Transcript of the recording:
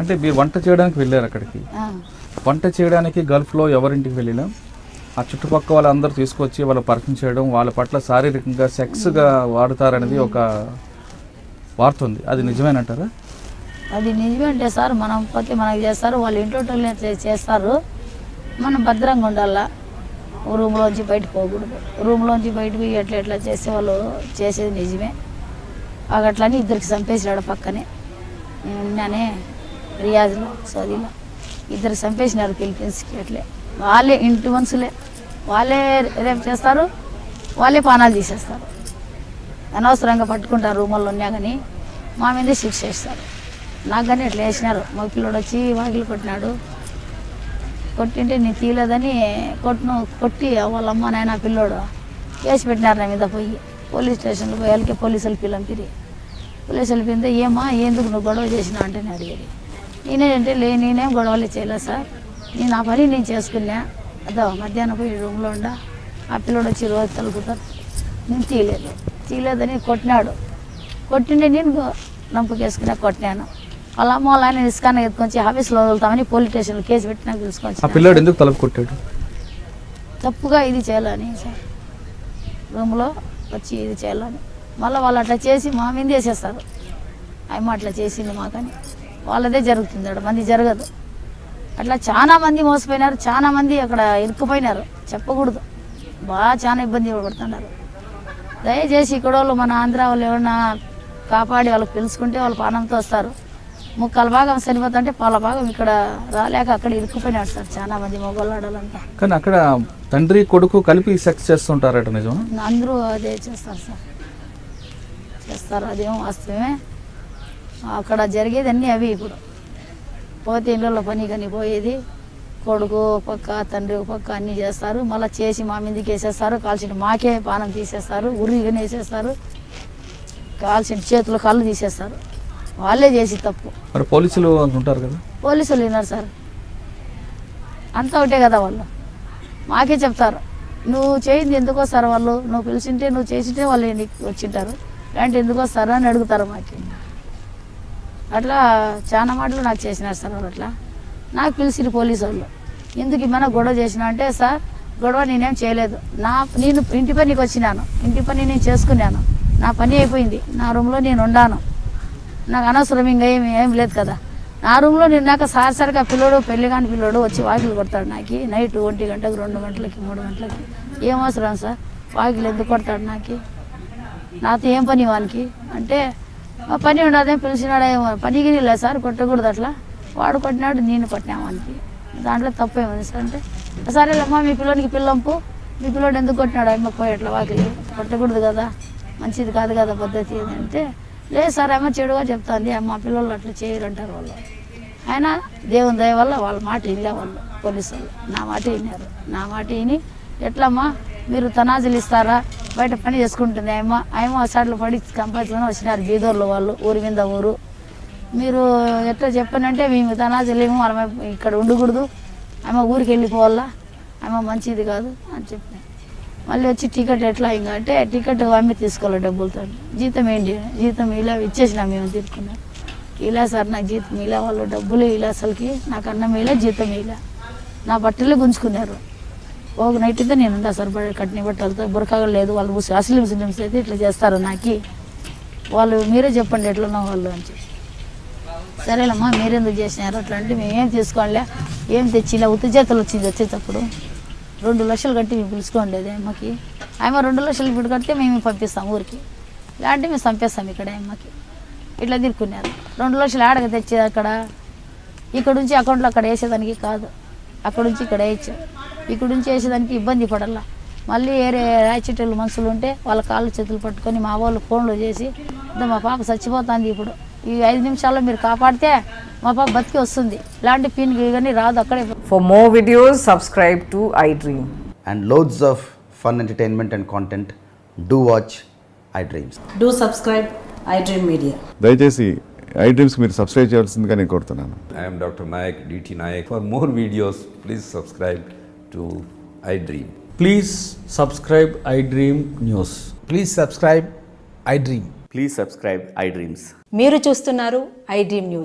అంటే మీరు వంట చేయడానికి వెళ్ళారు అక్కడికి. వంట చేయడానికి గల్ఫ్లో ఎవరింటికి వెళ్ళినా ఆ చుట్టుపక్కల వాళ్ళందరూ తీసుకొచ్చి వాళ్ళు పరిచయం చేయడం, వాళ్ళ పట్ల శారీరకంగా సెక్స్గా వాడుతారనేది ఒక వార్త ఉంది. అది నిజమేనంటారా? అది నిజమే అంటే సార్, మనం పోతే మనకి చేస్తారు, వాళ్ళు ఇంట్లో చేస్తారు. మనం భద్రంగా ఉండాలా, రూమ్లోంచి బయటకు పోకూడదు. రూమ్లోంచి బయటకు ఎట్లా ఎట్లా చేసే వాళ్ళు చేసేది నిజమే. అట్లని ఇద్దరికి చంపేసినాడు పక్కనే. నేనే రియాజ్లో సౌదీలో ఇద్దరు చంపేసినారు ఫిలిపీన్స్కి. అట్లే వాళ్ళే ఇంటి మనుషులే, వాళ్ళే రేపు చేస్తారు, వాళ్ళే పానాలు తీసేస్తారు. అనవసరంగా పట్టుకుంటారు రూముల్లో ఉన్నా కానీ మా మీదే శిక్ష చేస్తారు. నాకు కానీ అట్లా వేసినారు. మా పిల్లోడు వచ్చి వాకిలు కొట్టినాడు. కొట్టింటే నేను తీయలేదని కొట్టి వాళ్ళ అమ్మ నాయన పిల్లోడు కేసు పెట్టినారు నా మీద. పోయి పోలీస్ స్టేషన్లో పోయి వాళ్ళకి పోలీసులు పిలిపి పోలీసులు పిలిపితే ఏమా ఎందుకు నువ్వు గొడవ చేసినా అంటే నేను అడిగేది. నేనేంటే నేనేం గొడవలు చేయలేదు సార్, నేను ఆ పని నేను చేసుకున్నా. అదో మధ్యాహ్నం పోయి రూమ్లో ఉండా ఆ పిల్లోడు వచ్చి రోజు తలుపుతారు. నేను తీయలేదని కొట్టినాడు. కొట్టిండే నేను నంపుకేసుకున్నా కొట్టినాను. వాళ్ళ అమ్మ వాళ్ళ ఆయన ఇసుకాన ఎత్తుకొచ్చి ఆఫీస్లో వదులుతామని పోలీస్ స్టేషన్లో కేసు పెట్టి నాకు తెలుసుకొచ్చి. ఆ పిల్లోడు ఎందుకు తలుపు కొట్టాడు? తప్పుగా ఇది చేయాలని సార్, రూమ్లో వచ్చి ఇది చేయాలని. మళ్ళీ వాళ్ళు అట్లా చేసి మా మీద వేసేస్తారు. అమ్మ అట్లా చేసింది మాకని వాళ్ళదే జరుగుతుంది, అక్కడ మంది జరగదు. అట్లా చాలా మంది మోసపోయినారు, చాలా మంది అక్కడ ఇరుక్కుపోయినారు. చెప్పకూడదు, బాగా చాలా ఇబ్బంది పడుతున్నారు. దయచేసి ఇక్కడ వాళ్ళు మన ఆంధ్ర వాళ్ళు ఎవరన్నా కాపాడి వాళ్ళకి పిలుచుకుంటే వాళ్ళు పానంతో వస్తారు. ముక్కల భాగం చనిపోతుంటే పాల భాగం ఇక్కడ రాలేక అక్కడ ఇరుక్కుపోయినాడు సార్ చాలా మంది మొగోళ్ళాడాలంతా. కానీ అక్కడ తండ్రి కొడుకు కలిపి సెక్స్ చేస్తుంటారట, నిజం? అందరూ అదే చేస్తారు సార్, చేస్తారు. అదేమో వాస్తవమే. అక్కడ జరిగేది అన్నీ అవి. ఇప్పుడు పోతే ఇళ్ళల్లో పని కానీ పోయేది, కొడుకు ఒక పక్క తండ్రి ఒక పక్క అన్నీ చేస్తారు. మళ్ళీ చేసి మా మీదకి వేసేస్తారు. కాల్చిన మాకే పానం తీసేస్తారు, ఉరిగానే వేసేస్తారు. కాల్చిన చేతులు కళ్ళు తీసేస్తారు. వాళ్ళే చేసి తప్పు. మరి పోలీసులు ఉంటారు కదా? పోలీసులు విన్నారు సార్, అంతా ఒకటే కదా. వాళ్ళు మాకే చెప్తారు, నువ్వు చేయింది ఎందుకు వస్తారు వాళ్ళు, నువ్వు పిలిచింటే నువ్వు చేసింటే వాళ్ళు వచ్చింటారు, ఇలాంటి ఎందుకు వస్తారు అని అడుగుతారు మాకు. అట్లా చాలా మాటలు నాకు చేసినారు సార్ వాళ్ళు. అట్లా నాకు పిలిచిన పోలీసు వాళ్ళు ఎందుకు ఏమైనా గొడవ చేసినా అంటే, సార్ గొడవ నేనేం చేయలేదు, నేను ఇంటి పనికి వచ్చినాను, ఇంటి పని నేను చేసుకున్నాను, నా పని అయిపోయింది, నా రూమ్లో నేను ఉండాను, నాకు అనవసరం ఇంకా ఏం లేదు కదా. నా రూమ్లో నేను నాకు సారిసరిగా పిల్లోడు పెళ్లి కాని పిల్లోడు వచ్చి వాకిలు కొడతాడు నాకు నైట్ 1 గంటకి 2 గంటలకి 3 గంటలకి. ఏం అవసరం సార్ వాకిలు ఎందుకు కొడతాడు నాకు, నాతో ఏం పని వానికి అంటే, పని ఉండదేం పిలిచినాడేమో, పనికి లేదు సార్ కొట్టకూడదు అట్లా, వాడు కొట్టినాడు నేను కొట్టినా వానికి, దాంట్లో తప్పు ఏముంది సార్ అంటే, సరేలేమ్మా మీ పిల్లోనికి పిల్లంపు, మీ పిల్లోడు ఎందుకు కొట్టినాడు అమ్మ పోయి అట్లా వాకిలి కొట్టకూడదు కదా, మంచిది కాదు కదా పద్ధతి అంటే, లేదు సార్ అమ్మ చెడుగా చెప్తాంది, మా పిల్లలు అట్లా చేయరంటారు వాళ్ళు. అయినా దేవుని దయ వల్ల వాళ్ళ మాట వినలే వాళ్ళు పోలీసు వాళ్ళు, నా మాట విన్నారు. నా మాట విని ఎట్లమ్మా మీరు తనాజులు ఇస్తారా, బయట పని చేసుకుంటుంది ఆయమ్మ సార్లు పడి కంపల్సరీ వచ్చినారు బీదోర్లు వాళ్ళు, ఊరి మీద ఊరు. మీరు ఎట్లా చెప్పనంటే మేము తనాజులేమో ఆమె ఇక్కడ ఉండకూడదు, ఆమె ఊరికి వెళ్ళిపోవాలా, ఆమె మంచిది కాదు అని చెప్పిన. మళ్ళీ వచ్చి టికెట్ ఎట్లా ఇంకా అంటే, టికెట్ ఆమె తీసుకోవాలి డబ్బులతో, జీతం ఏంటి జీతం ఇలా ఇచ్చేసినా మేము తీసుకున్నాం. ఇలా సార్ నాకు జీతం ఇలా, వాళ్ళు డబ్బులు ఇలా, అసలుకి నాకు అన్నం ఇలా జీతం ఇలా, నా బట్టలే గుంజుకున్నారు. ఒక నైట్ అయితే నేను ఉండా సార్ కట్టిన బట్టలతో, బురకాగా లేదు. వాళ్ళు అసలు ముస్లిమ్స్ అయితే ఇట్లా చేస్తారు నాకు, వాళ్ళు మీరే చెప్పండి ఎట్లున్నా వాళ్ళు అని చెప్పి. సరేలమ్మా మీరెందుకు చేసినారు అట్లా అంటే, మేము ఏం తీసుకోవాలే ఏం తెచ్చి ఇలా ఉత్తి చేతలు వచ్చింది. వచ్చేటప్పుడు 2 లక్షలు కట్టి మేము పిలుచుకోండి అమ్మకి, ఆమె 2 లక్షలు ఇప్పుడు కడితే మేము పంపిస్తాం ఊరికి, ఇలాంటి మేము చంపేస్తాం ఇక్కడ అమ్మకి. ఇట్లా తిరుక్కున్నారు. 2 లక్షలు ఆడక తెచ్చేది అక్కడ, ఇక్కడ నుంచి అకౌంట్లో అక్కడ వేసేదానికి కాదు, అక్కడ నుంచి ఇక్కడ వేయచ్చు, ఇక్కడ నుంచి వేసేదానికి ఇబ్బంది పడాల. మళ్ళీ వేరే రాయిచెట్టెలు మనుషులు ఉంటే వాళ్ళ కాళ్ళు చేతులు పట్టుకొని మా వాళ్ళు ఫోన్లో చేసి, మా పాప చచ్చిపోతుంది, ఇప్పుడు ఈ 5 నిమిషాల్లో మీరు కాపాడితే మా పాప బతికి వస్తుంది, ఇలాంటి పిన్ కానీ రాదు అక్కడే. For more videos, subscribe to iDream. And loads of fun entertainment and content, do watch iDreams. Do subscribe iDream Media. దయచేసి iDreams మీరు సబ్స్క్రైబ్ చేయాల్సిందిగా నేను కోరుతున్నాను. I am Dr. Nayak, DT Nayak. For more videos, please subscribe to iDream. Please subscribe iDream News. Please subscribe iDream. Please subscribe iDreams. మీరు చూస్తున్నారు iDream News.